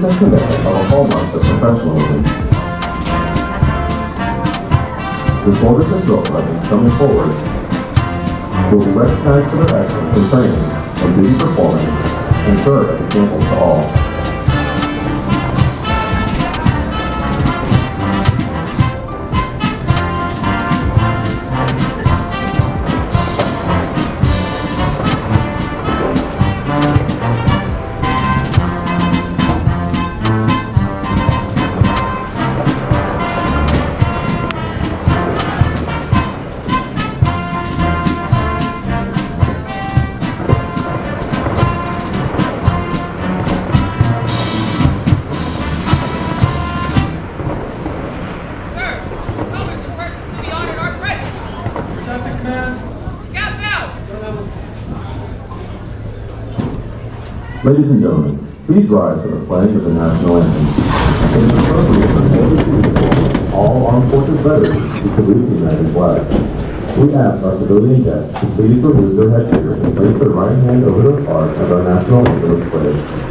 and commitment are the hallmarks of professionalism. The soldiers and drill sergeants coming forward will be recognized for their excellence in training and duty performance and serve as examples to all. Ladies and gentlemen, please rise for the playing of the national anthem. It is appropriate for soldiers to support all armed forces veterans who salute the United flag. We ask our civilian guests to please remove their headgear and place their right hand over their heart as our national anthem is played.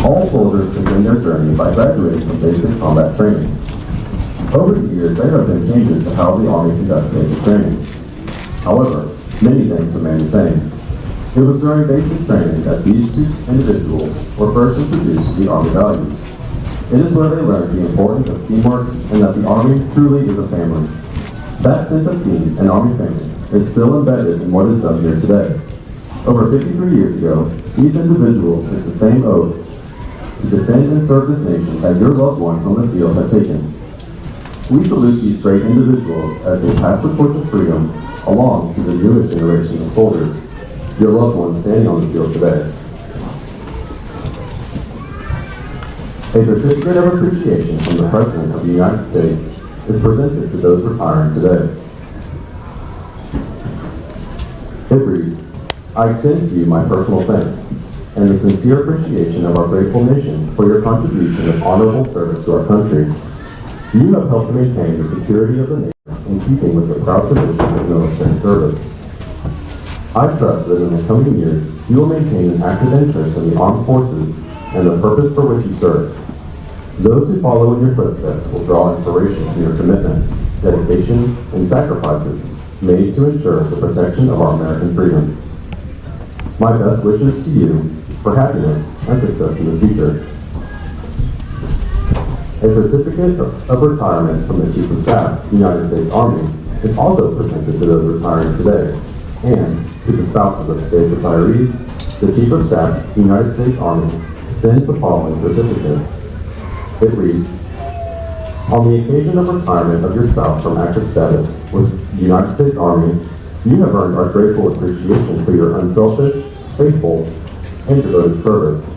All soldiers begin their journey by graduating from basic combat training. Over the years, there have been changes to how the Army conducts basic training. However, many things remain the same. It was during basic training that these two individuals were first introduced to the Army values. It is where they learned the importance of teamwork and that the Army truly is a family. That sense of team and Army family is still embedded in what is done here today. Over 53 years ago, these individuals took the same oath to defend and serve this nation that your loved ones on the field have taken. We salute these great individuals as they pass the torch of freedom along to the newest generation of soldiers, your loved ones standing on the field today. A certificate of appreciation from the President of the United States is presented to those retiring today. It reads, I extend to you my personal thanks and the sincere appreciation of our grateful nation for your contribution of honorable service to our country. You have helped to maintain the security of the nation in keeping with the proud tradition of military service. I trust that in the coming years, you will maintain an active interest in the armed forces and the purpose for which you serve. Those who follow in your footsteps will draw inspiration from your commitment, dedication, and sacrifices made to ensure the protection of our American freedoms. My best wishes to you for happiness and success in the future. A certificate of retirement from the Chief of Staff, United States Army, is also presented to those retiring today, and to the spouses of today's retirees, the Chief of Staff, United States Army, sends the following certificate. It reads, on the occasion of retirement of your spouse from active status with the United States Army, you have earned our grateful appreciation for your unselfish, faithful, and devoted service.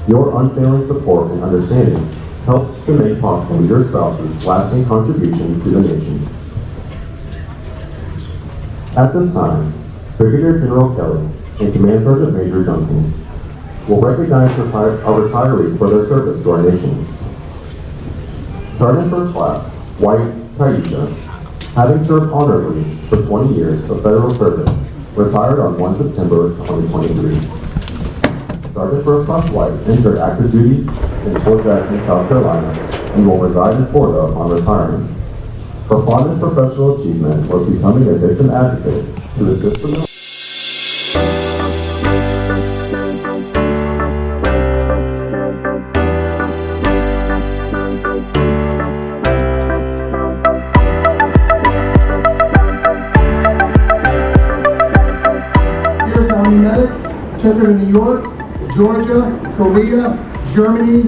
Your unfailing support and understanding helped to make possible your spouse's lasting contribution to the nation. At this time, Brigadier General Kelly and Command Sergeant Major Duncan will recognize our retirees for their service to our nation. Sergeant First Class White Taisha, having served honorably for 20 years of federal service, retired on 1 September 2023. Sergeant First Class White entered active duty in Fort Jackson, South Carolina, and will reside in Florida upon retirement. Her fondest professional achievement was becoming a victim advocate to assist the Army medic, took her to New York, Georgia, Korea, Germany,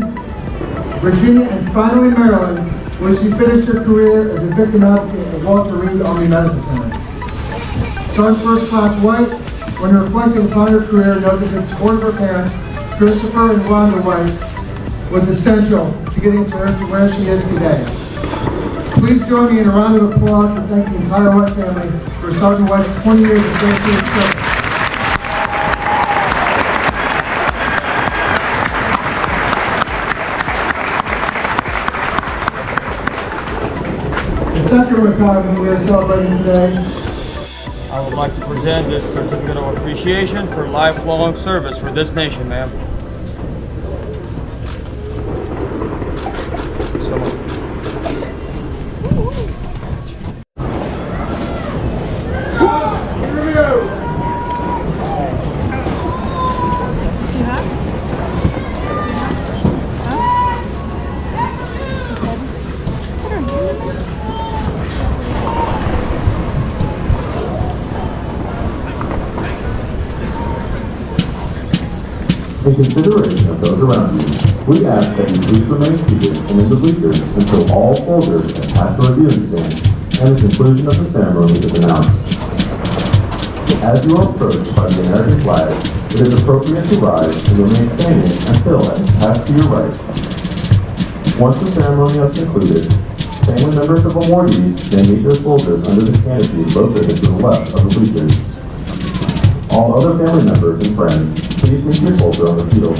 Virginia, and finally Maryland, where she finished her career as a victim advocate at Walter Reed Army Medical Center. Sergeant First Class White, when reflecting upon her career, noted that the support of her parents, Christopher and Rhonda White, was essential to getting to her to where she is today. Please join me in a round of applause to thank the entire White family for Sergeant White's 20 years of dedicated service. The second retirement we are celebrating today. I would like to present this certificate of appreciation for lifelong service for this nation, ma'am. So much. Here we go. In consideration of those around you, we ask that you please remain seated and in the bleachers until all soldiers have passed the reviewing stand and the conclusion of the ceremony is announced. As you are approached by the American flag, it is appropriate to rise and remain standing until it is passed to your right. Once the ceremony has concluded, family members of awardees may meet their soldiers under the canopy located to the left of the bleachers. All other family members and friends, please meet your soldier on the field.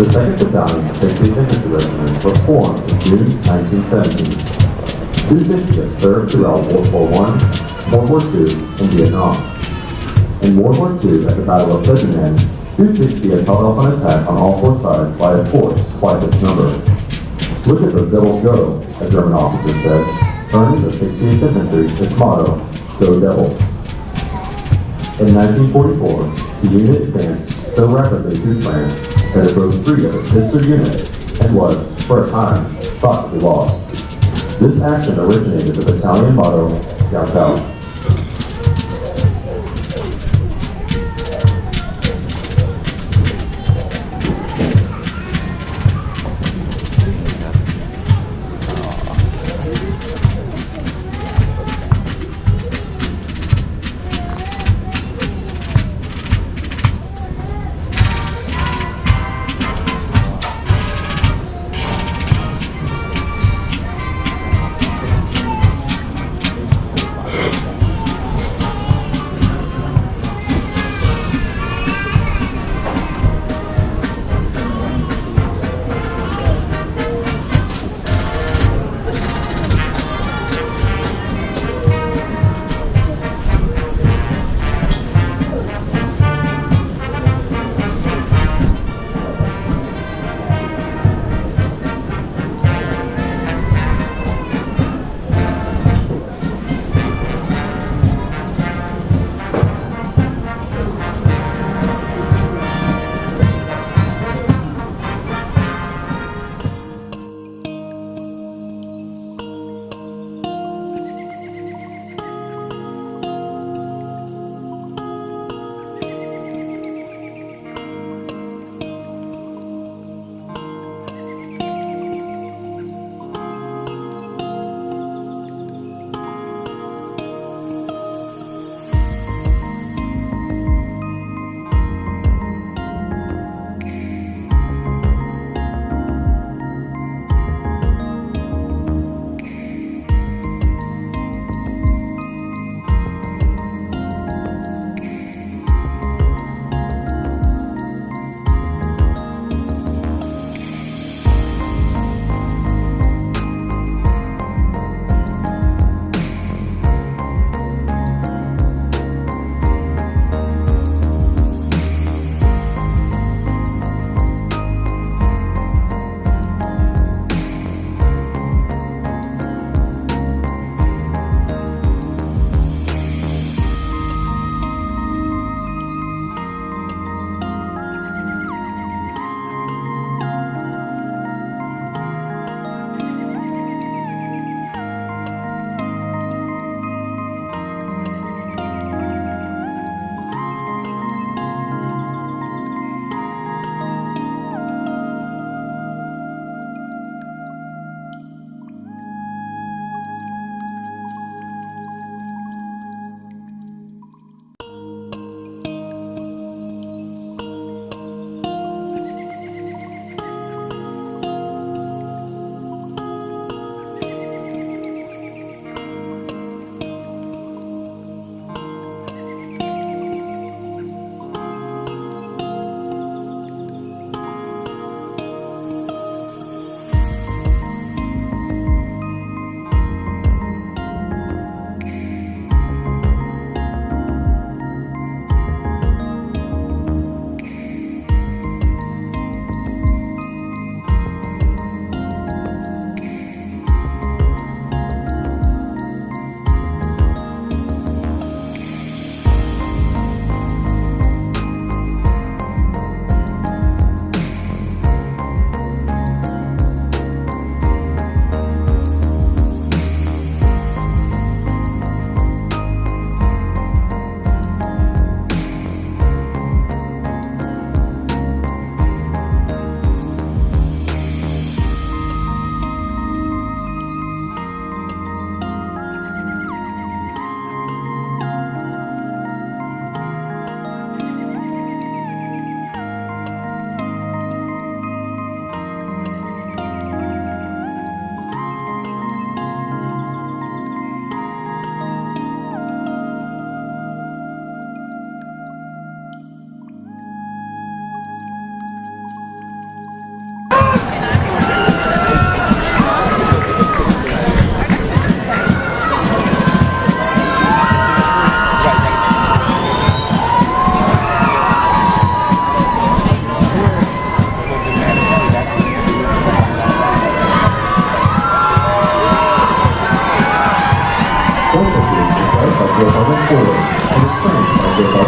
The 2nd Battalion, 60th Infantry Regiment was formed in June 1917. 260th served throughout World War I, World War II, and Vietnam. In World War II, at the Battle of Sedan, 260 had held off an attack on all four sides by a force twice its number. "Look at those devils go," a German officer said, earning the 60th Infantry its motto, "Go Devils." In 1944, the unit advanced so rapidly through France that it broke free of its sister units and was, for a time, thought to be lost. This action originated the battalion motto, "Scouts Out."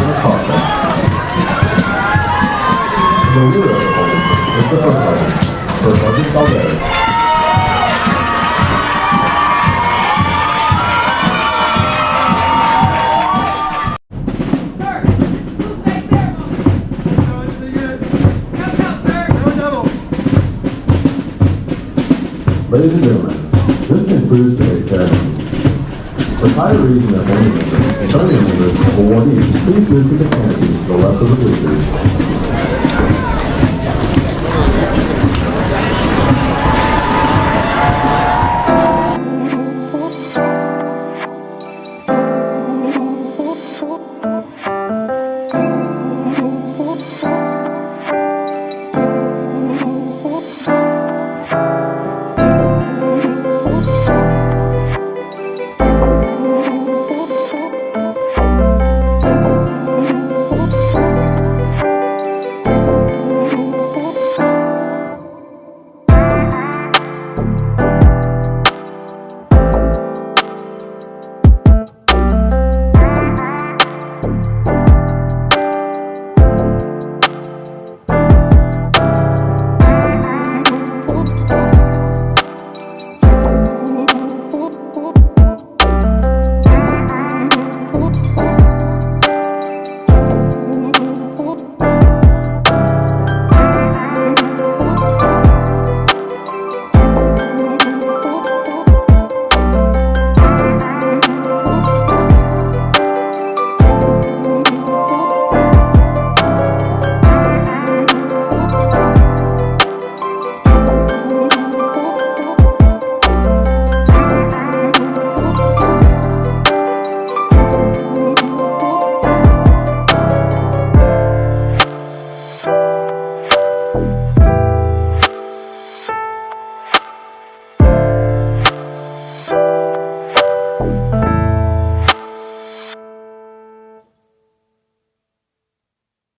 Sergeant Acosta. The leader of the formation is the First Sergeant Valdez. Ladies and gentlemen, this concludes today's ceremony. Retirees and their family members and family members of awardees, please move to the canopy to the left of the bleachers.